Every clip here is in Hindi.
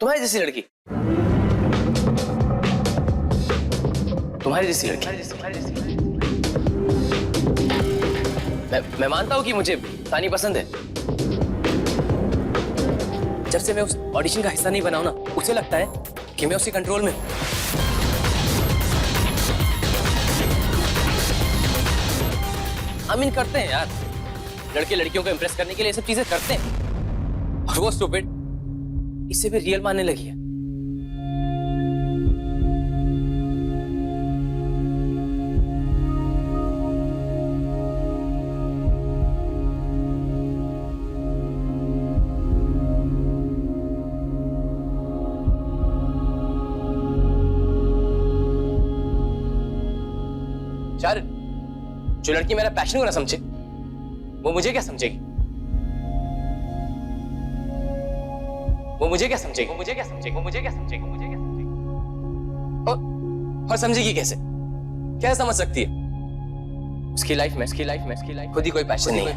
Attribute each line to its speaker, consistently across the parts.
Speaker 1: तुम्हारी जैसी लड़की, तुम्हारी जैसी लड़की। मैं मानता हूं कि मुझे तानी पसंद है। जब से मैं उस ऑडिशन का हिस्सा नहीं बना हूं ना, उसे लगता है कि मैं उसके कंट्रोल में हूं। आमीन करते हैं यार, लड़के लड़कियों को इंप्रेस करने के लिए ये सब चीजें करते हैं, और वो स्टूपिड इसे भी रियल मानने लगी है। यार, जो लड़की मेरा पैशन को ना समझे, वो मुझे क्या समझेगी? वो मुझे क्या समझेगी? वो मुझे क्या समझेगी? वो मुझे क्या समझेगी? वो मुझे क्या समझेगी? और समझेगी कैसे? क्या समझ सकती है? उसकी लाइफ में खुद ही कोई पैशन नहीं है।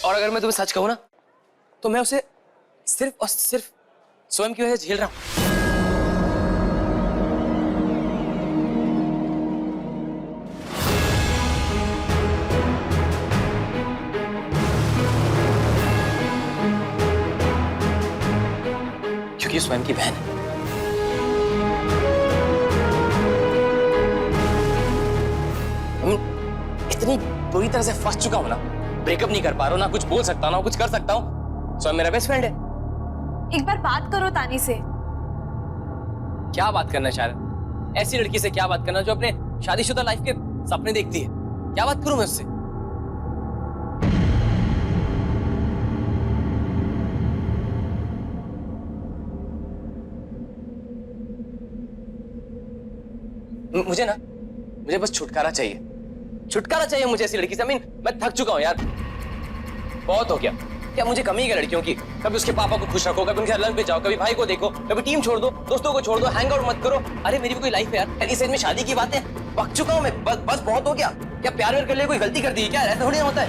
Speaker 1: और अगर मैं तुम्हें सच कहूं ना, तो मैं उसे सिर्फ और सिर्फ स्वयं की वजह से झेल रहा हूं। क्योंकि स्वयं की बहन है। इतनी बुरी तरह से फंस चुका हूं ना, ब्रेकअप नहीं कर पा रहा हूं, ना कुछ बोल सकता हूं, ना कुछ कर सकता हूं। स्वयं मेरा बेस्ट फ्रेंड है।
Speaker 2: एक बार बात करो तानी से।
Speaker 1: क्या बात करना चाह रहे? ऐसी लड़की से क्या बात करना जो अपने शादीशुदा लाइफ के सपने देखती है? क्या बात करूं मैं उससे? मुझे बस छुटकारा चाहिए। छुटकारा चाहिए मुझे ऐसी लड़की से। मैं थक चुका हूं यार, बहुत हो गया। क्या मुझे कमी है लड़कियों की? कभी उसके पापा को खुश रखो, कभी उनके लंच पे जाओ, कभी भाई को देखो, कभी टीम छोड़ दो, दोस्तों को छोड़ दो, हैंग आउट मत करो। अरे मेरी भी कोई लाइफ है यार। इस एज में शादी की बातें पक चुका हूं मैं। बस बहुत हो गया। क्या प्यार व्यार कर लिए कोई गलती कर दी क्या? ऐसा थोड़ी ना होता है।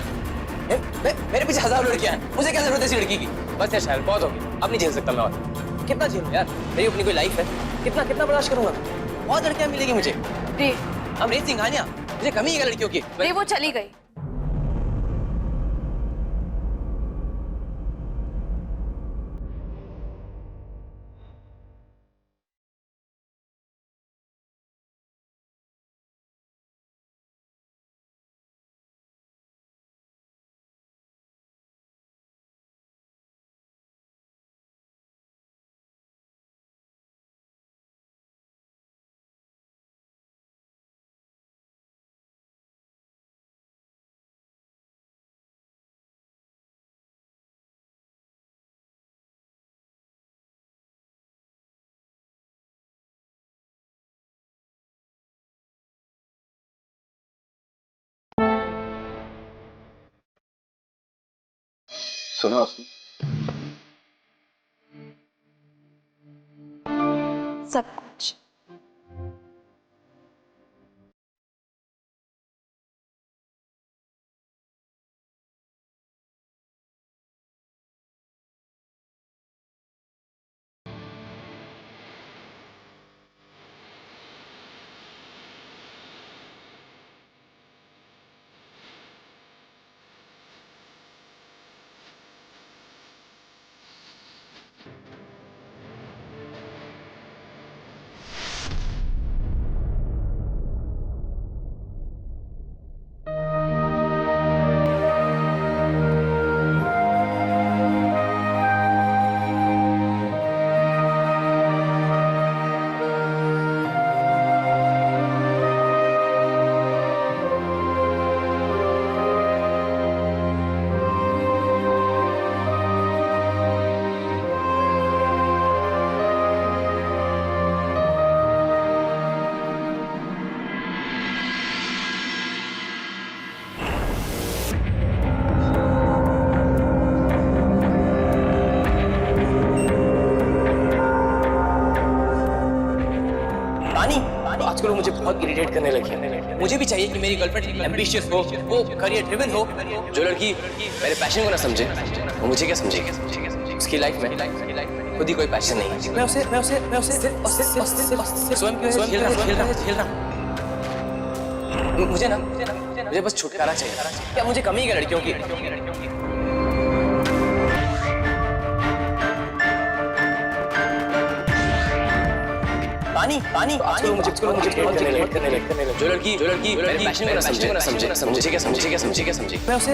Speaker 1: मेरे पीछे हजारों लड़कियां हैं, मुझे क्या जरूरत है ऐसी लड़की की? बस यार शायद बहुत हो गया, अब नहीं झेल सकता मैं और। कितना झेलूं यार, मेरी अपनी कोई लाइफ है। कितना कितना बर्दाश्त करूंगा? बहुत लड़कियां मिलेगी मुझे। अमरीत सिंघानिया, मुझे कमी है लड़कियों की।
Speaker 2: वो चली गई।
Speaker 3: सुना उसने?
Speaker 2: सब कुछ।
Speaker 1: बहुत इरिटेट करने लगी है। मुझे भी चाहिए कि मेरी गर्लफ्रेंड एम्बिशियस हो, वो करियर ड्रिवन हो। जो लड़की मेरे पैशन को ना समझे वो मुझे क्या समझेगी? उसकी लाइफ में खुद ही कोई पैशन नहीं है। मैं उसे स्वयं खेल रहा हूं। मुझे बस छुटकारा चाहिए। क्या मुझे कमी है लड़कियों की? पानी मुझे करने लगे। जो लड़की मेरे पैशन को ना समझे मुझे क्या समझे? मैं उसे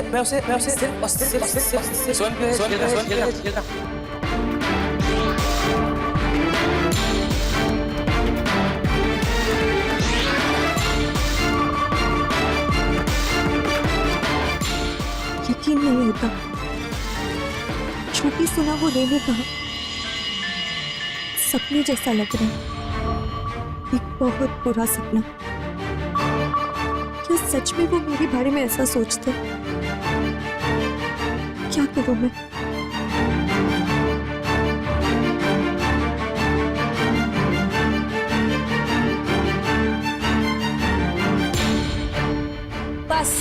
Speaker 1: सिर्फ स्वयं खेल रहा हूं।
Speaker 3: यकीन नहीं होता, छोटी सुना वो रेने कहा, सपने जैसा लग रहा है, एक बहुत बुरा सपना। क्या सच में वो मेरे बारे में ऐसा सोचते? क्या करूं मैं?
Speaker 4: बस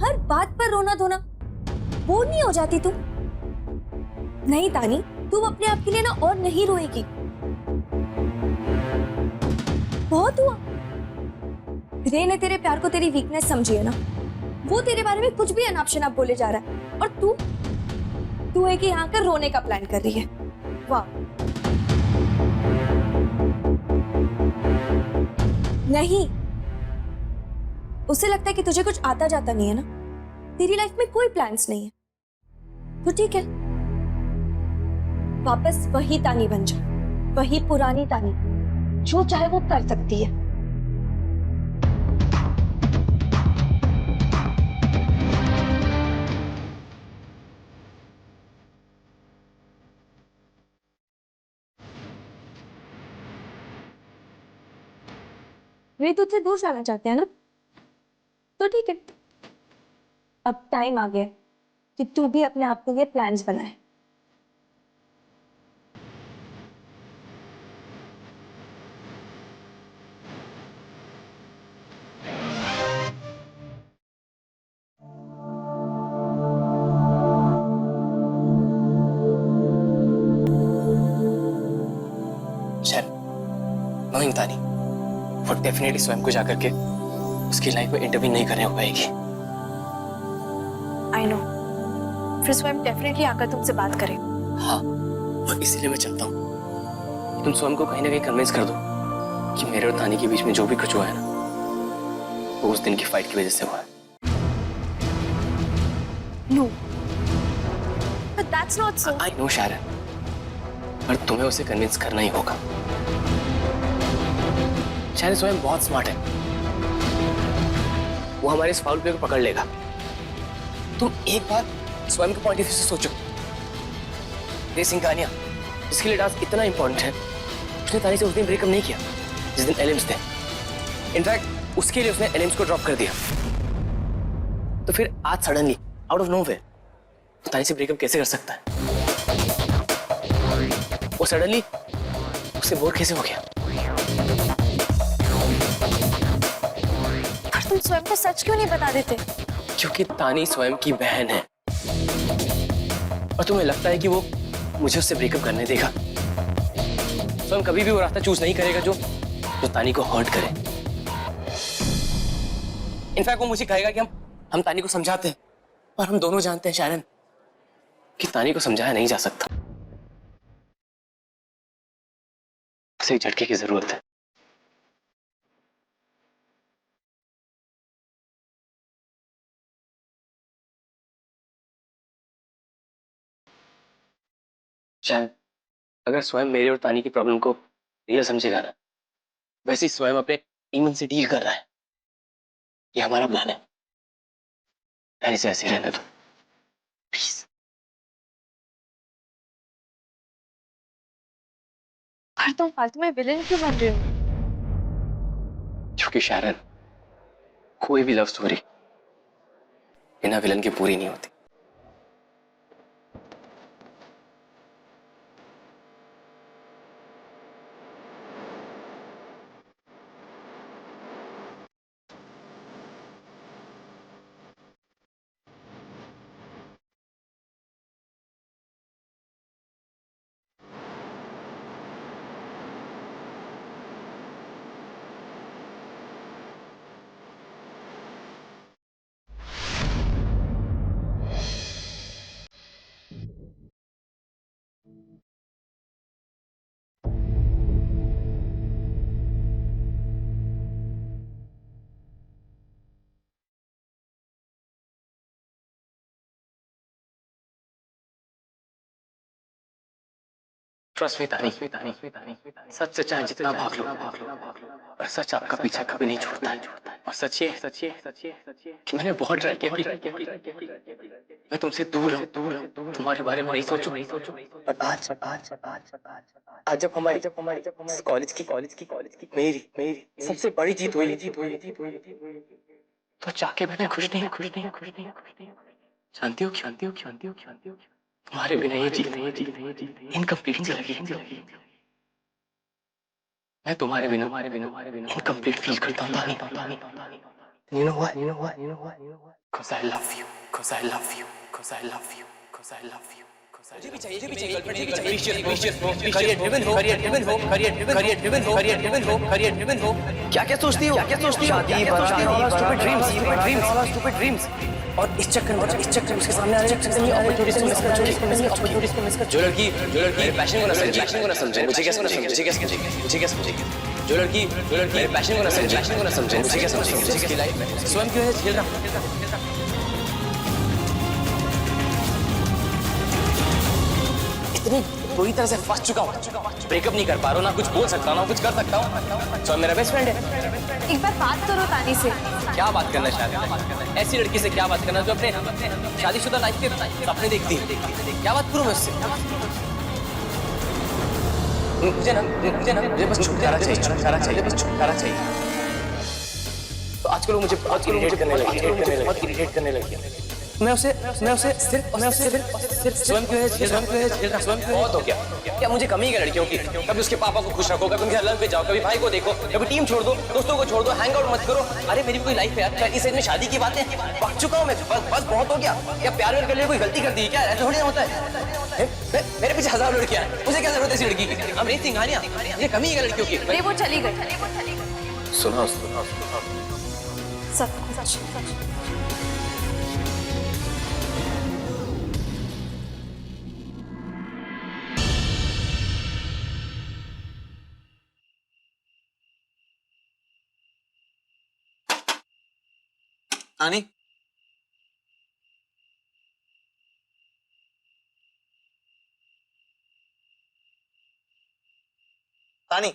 Speaker 4: हर बात पर रोना धोना, बोर नहीं हो जाती तू? नहीं तानी, तू अपने आप के लिए ना और नहीं रोएगी। बहुत हुआ। रे ने तेरे प्यार को तेरी वीकनेस समझी है ना। वो तेरे बारे में कुछ भी अनाप शनाप बोले जा रहा है और तू है कि यहाँ कर रोने का प्लान कर रही है। वाह। नहीं, उसे लगता है कि तुझे कुछ आता जाता नहीं है ना। तेरी लाइफ में कोई प्लान्स नहीं है तो ठीक है, वापस वही तानी बन जा, वही पुरानी तानी, जो चाहे वो कर सकती है। वे तुझसे दूर जाना चाहते हैं ना, तो ठीक है, अब टाइम आ गया कि तू भी अपने आप के लिए प्लान्स बनाए।
Speaker 1: नोइंग तानी, वो डेफिनेटली स्वयं को जाकर के उसकी लाइफ में इंटरव्यू नहीं करने हो पाएगी।
Speaker 2: आई नो, फिर स्वयं डेफिनेटली आकर तुमसे बात करे।
Speaker 1: हाँ, और इसीलिए मैं चाहता हूँ तुम स्वयं को कहीं ना कहीं कन्विंस कर दो कि मेरे और तानी के बीच में जो भी कुछ हुआ है ना, वो उस दिन की फाइट की वजह से हुआ है।
Speaker 2: No, but that's not so.
Speaker 1: I know Sharon, पर तुम्हें उसे कन्विंस करना ही होगा। शायद स्वयं बहुत स्मार्ट है, वो हमारे इस फाउल प्ले को पकड़ लेगा। तुम एक बार स्वयं के पॉइंट ऑफ व्यू से सोचो। रेसिंग कहानियां, जिसके लिए डांस इतना इंपॉर्टेंट है, उसने तानी से उस दिन ब्रेकअप नहीं किया जिस दिन एलिम्स थे। इनफैक्ट उसके लिए उसने एलिम्स को ड्रॉप कर दिया। तो फिर आज सडनली आउट ऑफ नोवेयर वो तानी से ब्रेकअप कैसे कर सकता है? वो सडनली उससे बोर कैसे हो गया?
Speaker 2: तुम स्वयं को सच क्यों नहीं बता देते?
Speaker 1: क्योंकि तानी स्वयं की बहन है और तुम्हें लगता है कि वो मुझे उससे ब्रेकअप करने देगा। स्वयं कभी भी वो रास्ता चूज नहीं करेगा जो तानी को हर्ट करे। इनफैक्ट वो मुझे कहेगा कि हम तानी को समझाते हैं, और हम दोनों जानते हैं शायरन कि तानी को समझाया नहीं जा सकता। उसे एक झटके की जरूरत है। शायद अगर स्वयं मेरे और तानी की प्रॉब्लम को रियल समझेगा ना, वैसे ही स्वयं अपने ईमन से डील कर रहा है। ये हमारा प्लान है। तानी से ऐसे रहने दो प्लीज।
Speaker 2: पर तुम फालतू में विलेन क्यों बन रहे हो?
Speaker 1: क्योंकि शायरन, कोई भी लव स्टोरी बिना विलन की पूरी नहीं होती। ट्रस्ट मी तानी, सच से चाहे जितना भाग लो, और सच आपका पीछा कभी नहीं छोड़ता है। और सच ये कि मैंने बहुत ट्राई किया, मैं तुमसे दूर हूँ, तुम्हारे बारे में नहीं सोचूं। और आज जब हमारी कॉलेज की मेरी सबसे बड़ी जीत हुई, तो चाके मैंने खुश नहीं। जानती हो क्यों? तुम्हारे बिना ये जीत इनकम्प्लीट सी लगी। मैं तुम्हारे बिना इनकम्प्लीट फील करता हूँ। You know what? Cause I love you. मुझे भी चाहिए गर्लफ्रेंड, करियर ड्रिवन हो। क्या सोचती हो? शादी, स्टूपिड ड्रीम्स। और इस चक्कर में उसके सामने आने अपॉर्चुनिटीज को मिस कर। जो लड़की मेरे पैशन को ना समझे, मुझे क्या समझेगी? जो लड़की मेरे पैशन को ना समझे, मुझे क्या समझेगी? उसकी लाइफ में स्वयं क्यों है झेल रहा? इतनी बुरी तरह से फंस चुका हूँ, ब्रेकअप नहीं कर पा रहा हूँ, ना कुछ बोल सकता हूँ, ना कुछ कर सकता हूँ। स्वयं मेरा बेस्ट फ्रेंड है।
Speaker 4: एक बार बात करो तानी से।
Speaker 1: क्या बात करना शायद? ऐसी लड़की से क्या बात करना जो अपने शादीशुदा लाइफ के सपने देखती है? क्या बात करूं मैं उससे? मुझे बस छुटकारा चाहिए। तो आजकल वो मुझे बहुत इरिटेट करने लगी। मैं उसे सिर्फ स्वयं क्यों है झेल रहा? बहुत हो गया। क्या मुझे कमी है लड़कियों की? कभी उसके पापा को खुश रखो, कभी उनके लंच पे जाओ, कभी भाई को देखो, कभी टीम छोड़ दो, दोस्तों को छोड़ दो, हैंग आउट मत करो। अरे मेरी कोई लाइफ है यार। पहली साइड में शादी की बातें पक चुका हूँ मैं। बस बहुत हो गया। क्या प्यार के लिए कोई गलती कर दी? क्या ऐसा थोड़ी ना होता है? मेरे पीछे हजारों लड़कियां हैं, मुझे क्या जरूरत है इस लड़की की? हम रेसिंग कहानियां, ये कमी है लड़कियों की।
Speaker 4: वो चली गई।
Speaker 1: सुनो
Speaker 4: सब
Speaker 5: तानी, तानी,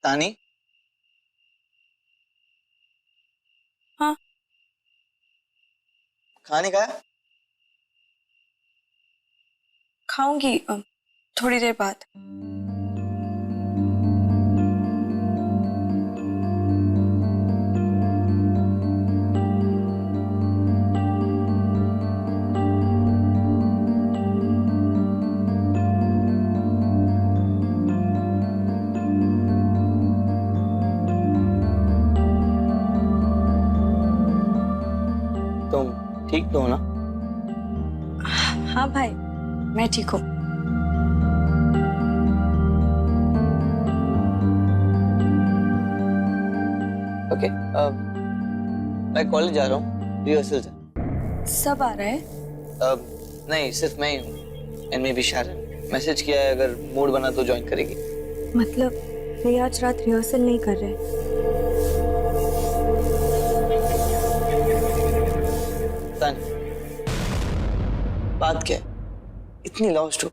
Speaker 5: तानी।
Speaker 3: हाँ।
Speaker 5: खाने का?
Speaker 3: खाऊंगी थोड़ी देर बाद।
Speaker 5: तुम ठीक तो हो ना?
Speaker 3: हाँ भाई, मैं ठीक हूँ।
Speaker 5: ओके, मैं कॉलेज जा रहा हूँ, रिहर्सल से।
Speaker 3: सब आ रहा है?
Speaker 5: नहीं, सिर्फ मैं ही हूँ। एंड मे बी शारन मैसेज किया है, अगर मूड बना तो ज्वाइन करेगी।
Speaker 3: मतलब वे आज रात रिहर्सल नहीं कर रहे?
Speaker 5: तानी, बात क्या है? इतनी लॉस्ट हो?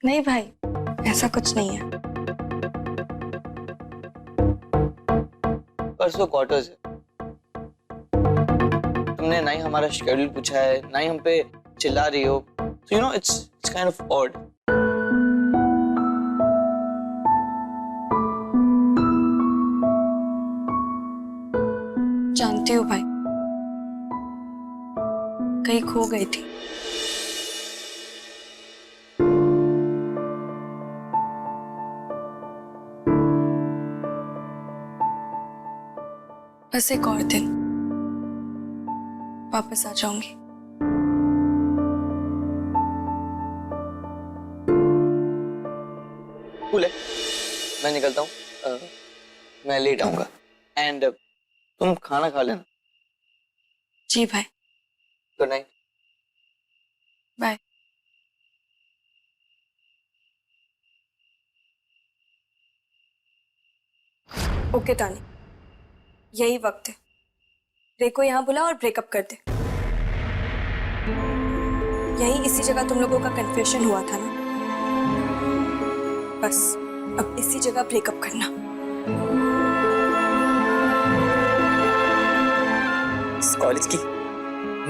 Speaker 3: नहीं भाई, ऐसा कुछ नहीं है।
Speaker 5: परसों क्वार्टर्स है। तुमने ना ही हमारा शेड्यूल पूछा है, ना ही हम पे चिल्ला रही हो। So you know it's kind of odd.
Speaker 3: जानती हूँ भाई, कहीं खो गई थी। बस एक और दिन वापस आ जाऊंगी।
Speaker 5: कूल है, मैं निकलता हूँ। मैं लेट आऊंगा। एंड तुम खाना खा लेना।
Speaker 3: जी भाई।
Speaker 5: Good night.
Speaker 3: बाय। ओके तानी,
Speaker 4: यही वक्त है। रे को यहाँ बुला और ब्रेकअप कर दे। यही इसी जगह तुम लोगों का कन्फेशन हुआ था ना? बस अब इसी जगह ब्रेकअप करना।
Speaker 1: इस कॉलेज की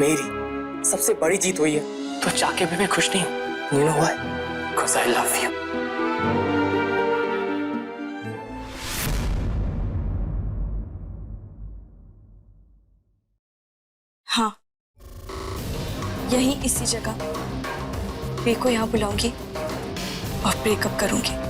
Speaker 1: मेरी सबसे बड़ी जीत हुई है, तो चाके भी मैं खुश नहीं हूं। You know why? Because I love you.
Speaker 4: हाँ, यही इसी जगह रे को यहाँ बुलाऊंगी और ब्रेकअप करूंगी।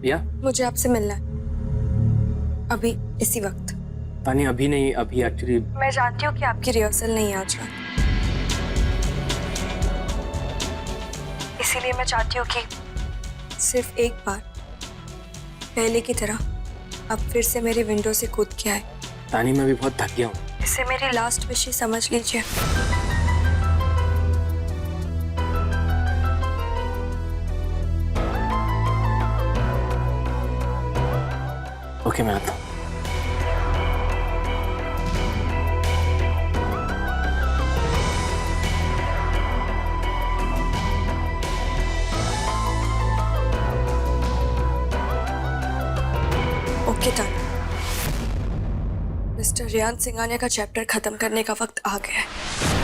Speaker 1: या
Speaker 4: मुझे आपसे मिलना है अभी इसी वक्त।
Speaker 1: तानी अभी नहीं, अभी एक्चुअली
Speaker 4: मैं जानती हूँ कि आपकी रिहर्सल नहीं है आज रात, इसीलिए मैं चाहती हूँ कि सिर्फ एक बार पहले की तरह आप फिर से मेरी विंडो से कूद के आए।
Speaker 1: तानी मैं भी बहुत थक गया हूँ।
Speaker 4: इसे मेरी लास्ट विश ही समझ लीजिए।
Speaker 1: ओके मैं आता हूँ।
Speaker 4: Okay done. Mister Reyan Singhania का चैप्टर खत्म करने का वक्त आ गया है।